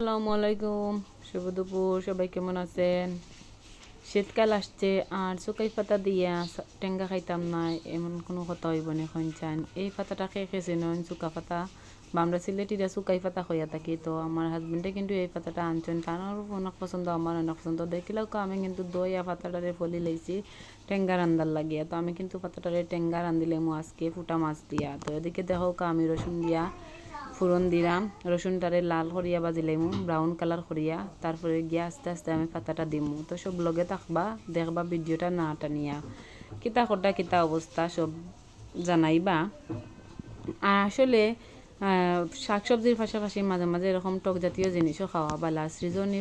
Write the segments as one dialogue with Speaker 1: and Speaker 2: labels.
Speaker 1: আসসালামু আলাইকুম, শুভ দুপুর। সবাই কেমন আছেন? শীতকাল আসছে আর চুকাই পাতা দিয়ে টেঙ্গা খাইতাম না এমন কোনো কথা হইব না চান। এই পাতাটা খেয়ে খেয়েছে নন চুকা পাতা বা আমরা সিলেটিরা চুকাই পাতা হইয়া থাকি। তো আমার হাজবেন্ডে কিন্তু এই পাতাটা আনছেন, তার অনেক পছন্দ, আমার অনেক পছন্দ। দেখিলেও আমি কিন্তু দইয়া পাতাটারে ফলি লাইছি টেঙ্গা রান্দার লাগিয়া। তো আমি কিন্তু পাতাটারে টেঙ্গা রান্দিলাম আজকে ফুটা মাছ দিয়া। তো এদিকে দেখো আমি রসুন দিয়া ফুরন দিলাম, রসুনটারে লাল করিয়া বাজিলাইমু ব্রাউন কালার করিয়া, তারপরে গিয়া আস্তে আস্তে আমি পাতাটা দিমু। তো সব লগে থাকবা, দেখবা ভিডিওটা না টানিয়া। কিতা কটা কিতা অবস্থা সব জানাইবা। আসলে শাকসবজির পাশাপাশি মাঝে মাঝে এরকম টক জাতীয় জিনিসও খাওয়া বালা। সৃজনী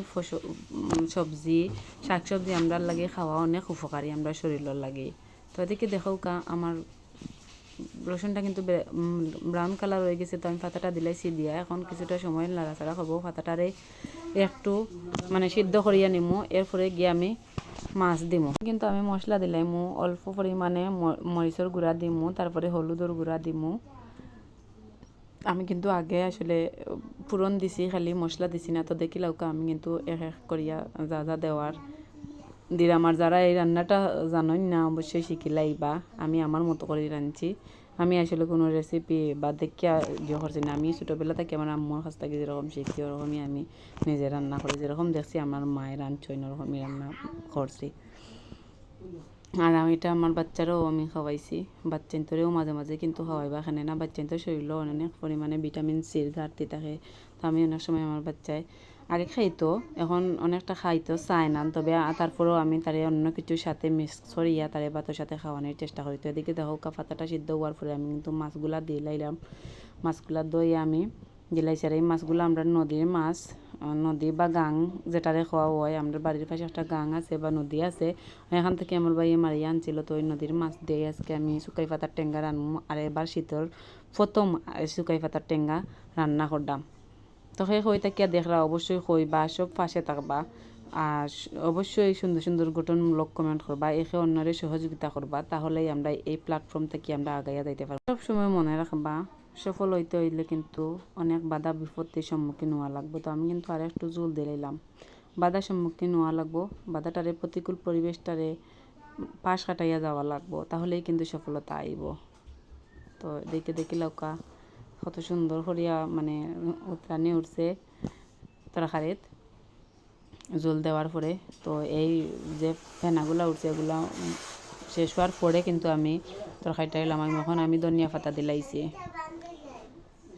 Speaker 1: সবজি শাকসবজি আমরা লাগে খাওয়া অনেক উপকারী আমরা শরীরের লাগে। তো এদিকে দেখো আমার রসুনটা কিন্তু ব্রাউন কালার হয়ে গেছে। তো আমি পাতাটা দিলাইছি দিয়া এখন কিছুটা সময় নাড়াচাড়া করবো। পাতাটারে একটু সিদ্ধ করিয়া নিমু, এরপরে গিয়ে আমি মাছ দিমু। কিন্তু আমি মশলা দিলাইমু অল্প পরিমাণে মরিচের গুঁড়া দিমু, তারপরে হলুদের গুঁড়া দিমু। আমি কিন্তু আগে আসলে পুরন দিছি, খালি মশলা দিছি না। তো দেখিলাও আমি কিন্তু এক এক করিয়া যা যা দেওয়ার দিলাম। আর যারা এই রান্নাটা জানেন না অবশ্যই শিখিলাইবা। আমি আমার মতো করে রাঁধছি। আমি আসলে কোনো রেসিপি বা দেখিয়া ইয়ে করছি না। আমি ছোটোবেলা থেকে আমার আম্মুর কাছ থেকে যেরকম শিখছি ওরকমই আমি নিজে রান্না করি। যেরকম দেখছি আমার মায়ের রাঁধছেন ওরকমই রান্না করছি। আর আমি এটা আমার বাচ্চারাও আমি খাওয়াইছি। বাচ্চান্তরেও মাঝে মাঝে কিন্তু খাওয়াইবা এখানে না। বাচ্চান্তর শরীরেও অনেক পরিমাণে ভিটামিন সির ঘাটতি থাকে। তো আমি অনেক সময় আমার বাচ্চায় আগে খাইতো, এখন অনেকটা খাইতো চায় না। তবে তারপরেও আমি তারে অন্য কিছুর সাথে মিক্স করিয়া তারে ভাতের সাথে খাওয়ানোর চেষ্টা করি। তো এদিকে দেখো পাতাটা সিদ্ধ হওয়ার পরে আমি কিন্তু মাছগুলা দিয়ে লাইলাম। মাছগুলা দই আমি দিলাইছি। আর এই মাছগুলো আমরা নদীর মাছ, নদী বা গাং যেটারে খাওয়া হয়। আমাদের বাড়ির পাশে একটা গাং আছে বা নদী আছে, এখান থেকে আমার ভাইয়ে মারিয়া আনছিল। তো ওই নদীর মাছ দিয়ে আজকে আমি শুকাই পাতার টেঙ্গা রান্নু। আর এবার শীতল প্রথম শুকাই পাতার টেঙ্গা রান্না করলাম। তো সেই হয়ে থাকিয়া দেখরা অবশ্যই কইবা, সব পাশে থাকবা। আর অবশ্যই সুন্দর সুন্দর গঠনমূলক কমেন্ট করবা, একে অন্যরে সহযোগিতা করবা। তাহলেই আমরা এই প্ল্যাটফর্ম থেকে আমরা আগাইয়া যাইতে পারবো। সবসময় মনে রাখবা, সফল হইতে হইলে কিন্তু অনেক বাধা বিপত্তির সম্মুখীন হওয়া লাগবে। তো আমি কিন্তু আর একটু জোর দিলাম, বাধার সম্মুখীন হওয়া লাগবো, বাধাটারে প্রতিকূল পরিবেশটারে পাশ কাটাইয়া যাওয়া লাগবো, তাহলেই কিন্তু সফলতা আইব। তো দেখে দেখি লৌকা কত সুন্দর করিয়া উতরানি উঠছে তরকারিত জল দেওয়ার পরে। তো এই যে ফেনাগুলা উঠছে এগুলা শেষ হওয়ার পরে কিন্তু আমি তরকারিটা এলাম। এখন আমি ধনিয়া পাতা দিলাইছি।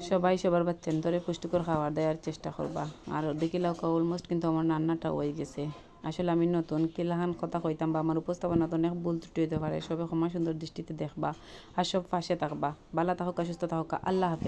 Speaker 1: সবাই সবার বাচ্চান্তরে পুষ্টিকর খাবার দেওয়ার চেষ্টা করবা। আর দেখিলাও অলমোস্ট কিন্তু আমার রান্নাটা হয়ে গেছে। আসলে আমি নতুন কিলাহান কথা কইতাম বা আমার উপস্থাপনাতে অনেক ভুল ত্রুটি হতে পারে। সবে ক্ষমা সুন্দর দৃষ্টিতে দেখবা আর সব পাশে থাকবা। ভালো থাকুক, সুস্থ থাকুক। আল্লাহ হাফেজ।